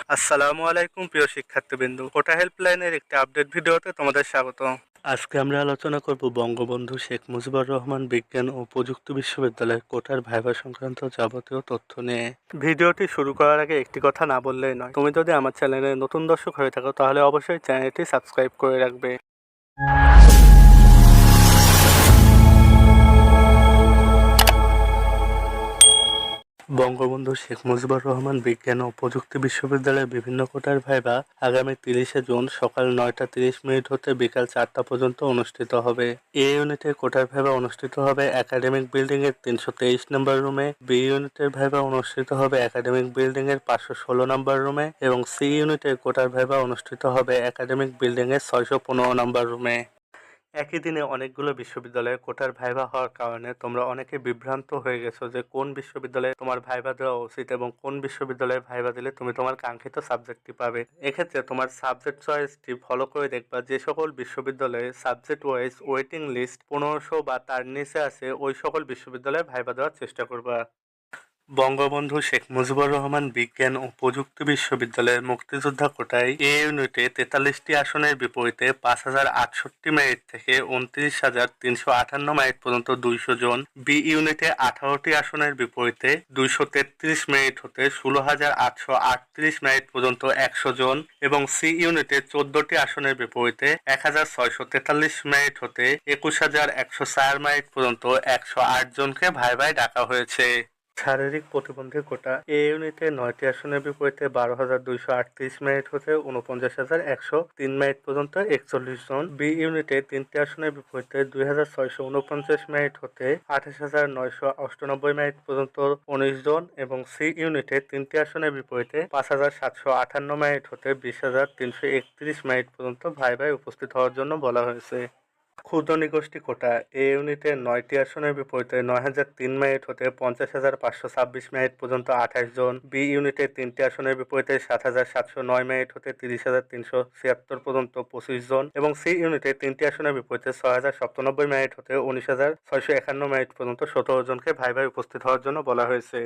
আসসালামু আলাইকুম প্রিয় শিক্ষার্থীবৃন্দ, কোটা হেল্পলাইনের একটি আপডেট ভিডিওতে তোমাদের স্বাগত। আজকে আমরা আলোচনা করব বঙ্গবন্ধু শেখ মুজিবুর রহমান বিজ্ঞান ও প্রযুক্তি বিশ্ববিদ্যালয়ের কোটার ভাইভা সংক্রান্ত যাবতীয় তথ্য নিয়ে। ভিডিওটি শুরু করার আগে একটি কথা না বললেই নয়, তুমি যদি আমার চ্যানেলে নতুন দর্শক হয়ে থাকো তাহলে অবশ্যই চ্যানেলটি সাবস্ক্রাইব করে রাখবে। বঙ্গবন্ধু শেখ মুজিবুর রহমান বিজ্ঞান ও প্রযুক্তি বিশ্ববিদ্যালয়ের বিভিন্ন কোটার ভাইভা আগামী 30শে জুন সকাল 9টা 30 মিনিট হতে বিকাল 4টা পর্যন্ত অনুষ্ঠিত হবে। এ ইউনিটের কোটার ভাইভা অনুষ্ঠিত হবে একাডেমিক বিল্ডিং এর 323 নম্বর রুমে, বি ইউনিটের ভাইভা অনুষ্ঠিত হবে একাডেমিক বিল্ডিং এর 516 নম্বর রুমে এবং সি ইউনিটের কোটার ভাইভা অনুষ্ঠিত হবে একাডেমিক বিল্ডিং এর 615 নম্বর রুমে। একই দিনে অনেকগুলো বিশ্ববিদ্যালয়ে কোটার ভাইভা হওয়ার কারণে তোমরা অনেকে বিভ্রান্ত হয়ে গেছো যে কোন বিশ্ববিদ্যালয়ে তোমার ভাইভা দেওয়া উচিত এবং কোন বিশ্ববিদ্যালয়ে ভাইভা দিলে তুমি তোমার কাঙ্ক্ষিত সাবজেক্টটি পাবে। এক্ষেত্রে তোমার সাবজেক্ট চয়েসটি ফলো করে দেখবা যে সকল বিশ্ববিদ্যালয়ে সাবজেক্ট ওয়াইজ ওয়েটিং লিস্ট 1500 বা তার নিচে আছে ওই সকল বিশ্ববিদ্যালয়ে ভাইভা দেওয়ার চেষ্টা করবা। বঙ্গবন্ধু শেখ মুজিবুর রহমান বিজ্ঞান ও প্রযুক্তি বিশ্ববিদ্যালয়ের মুক্তিযোদ্ধা কোটায় এ ইউনিটে 43টি আসনের বিপরীতে 5068 মেরিট থেকে 29,358 মেরিট পর্যন্ত 200 জন, বি ইউনিটে 18টি আসনের বিপরীতে 233 মেরিট হতে 16,838 মেরিট পর্যন্ত 100 জন এবং সি ইউনিটে 14টি আসনের বিপরীতে 1,643 মেরিট হতে 21,104 মেরিট পর্যন্ত 108 জনকে ভাইভায় ডাকা হয়েছে। শারীরিক প্রতিবন্ধী কোটা এ ইউনিটে 9টি আসনের বিপরীতে 12,238 মেরিট হতে 49,103 মেরিট পর্যন্ত 41 জন, বি ইউনিটে 3টি আসনের বিপরীতে 2,649 মেরিট হতে 28,998 মেরিট পর্যন্ত 19 জন এবং সি ইউনিটে 3টি আসনের বিপরীতে 5,758 মেরিট হতে 20,331 মেরিট পর্যন্ত ভাইভায় উপস্থিত হওয়ার জন্য বলা হয়েছে। ক্ষুদ্র নিগোষ্ঠী কোটা এ ইউনিটে 9টি আসনের বিপরীতে 9,003 মেরিট হতে 50,526 মেরিট পর্যন্ত 28 জন, বি ইউনিটে 3টি আসনের বিপরীতে 7,709 মেরিট হতে 30,376 পর্যন্ত 25 জন এবং সি ইউনিটে 3টি আসনের বিপরীতে 6,097 মেরিট হতে 19,651 মেরিট পর্যন্ত 17 জনকে ভাইভায় উপস্থিত হওয়ার জন্য বলা হয়েছে।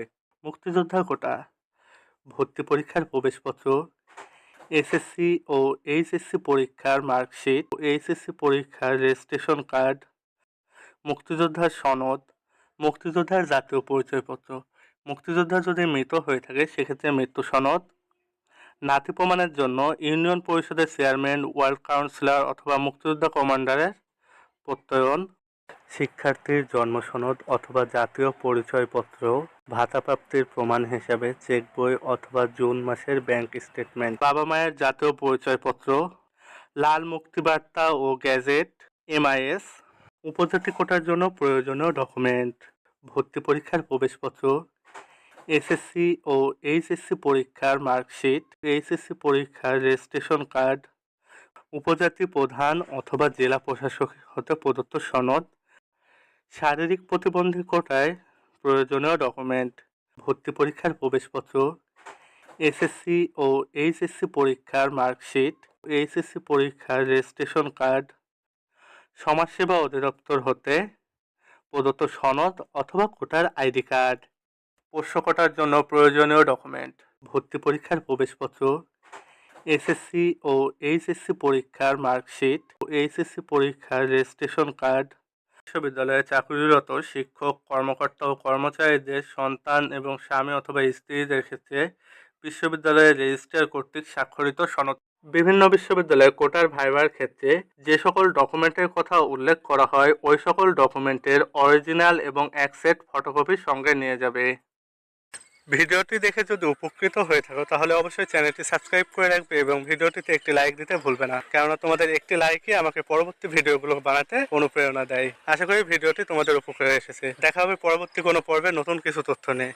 মুক্তিযোদ্ধা কোটা ভর্তি পরীক্ষার প্রবেশপত্র, এসএসসি ও এইচএসসি পরীক্ষার মার্কশিট, এইচএসসি পরীক্ষার রেজিস্ট্রেশন কার্ড, মুক্তিযোদ্ধার সনদ, মুক্তিযোদ্ধার জাতীয় পরিচয়পত্র, মুক্তিযোদ্ধা যদি মৃত হয়ে থাকে সেক্ষেত্রে মৃত্যু সনদ, নাতি প্রমাণের জন্য ইউনিয়ন পরিষদের চেয়ারম্যান, ওয়ার্ড কাউন্সিলর অথবা মুক্তিযোদ্ধা কমান্ডারের প্রত্যয়ন, শিক্ষার্থীর জন্ম সনদ অথবা জাতীয় পরিচয়পত্র, ভাতা প্রাপ্তির প্রমাণ হিসাবে চেক বই অথবা জুন মাসের ব্যাংক স্টেটমেন্ট, বাবা মায়ের জাতীয় পরিচয়পত্র, লাল মুক্তিবার্তা ও গ্যাজেট, এমআইএস। উপজাতি কোটার জন্য প্রয়োজনীয় ডকুমেন্ট, ভর্তি পরীক্ষার প্রবেশপত্র, এসএসসি ও এইচএসসি পরীক্ষার মার্কশিট, এইচএসসি পরীক্ষার রেজিস্ট্রেশন কার্ড, উপজাতি প্রধান অথবা জেলা প্রশাসক হতে প্রদত্ত সনদ। শারীরিক প্রতিবন্ধী কোটায় প্রয়োজনীয় ডকুমেন্ট, ভর্তি পরীক্ষার প্রবেশপত্র, এসএসসি ও এইচএসসি পরীক্ষার মার্কশিট, এইচএসসি পরীক্ষার রেজিস্ট্রেশন কার্ড, সমাজসেবা অধিদপ্তর হতে প্রদত্ত সনদ অথবা কোটার আইডি কার্ড। পোষ্য কোটার জন্য প্রয়োজনীয় ডকুমেন্ট, ভর্তি পরীক্ষার প্রবেশপত্র, এসএসসি ও এইচএসসি পরীক্ষার মার্কশিট, এইচএসসি পরীক্ষার রেজিস্ট্রেশন কার্ড। বিশ্ববিদ্যালয়ে চাকরিরত শিক্ষক, কর্মকর্তা ও কর্মচারীদের সন্তান এবং স্বামী অথবা স্ত্রীদের ক্ষেত্রে বিশ্ববিদ্যালয়ের রেজিস্ট্রার কর্তৃক স্বাক্ষরিত সনদ। বিভিন্ন বিশ্ববিদ্যালয়ে কোটার ভাইভার ক্ষেত্রে যে সকল ডকুমেন্টের কথা উল্লেখ করা হয় ওই সকল ডকুমেন্টের অরিজিনাল এবং এক সেট ফটোকপি সঙ্গে নিয়ে যাবে। ভিডিওটি দেখে যদি উপকৃত হয়ে থাকো তাহলে অবশ্যই চ্যানেলটি সাবস্ক্রাইব করে রাখবে এবং ভিডিওটিতে একটি লাইক দিতে ভুলবে না, কেননা তোমাদের একটি লাইকই আমাকে পরবর্তী ভিডিওগুলো বানাতে অনুপ্রেরণা দেয়। আশা করি ভিডিওটি তোমাদের উপকারে এসেছে। দেখা হবে পরবর্তী কোনো পর্বে নতুন কিছু তথ্য নিয়ে।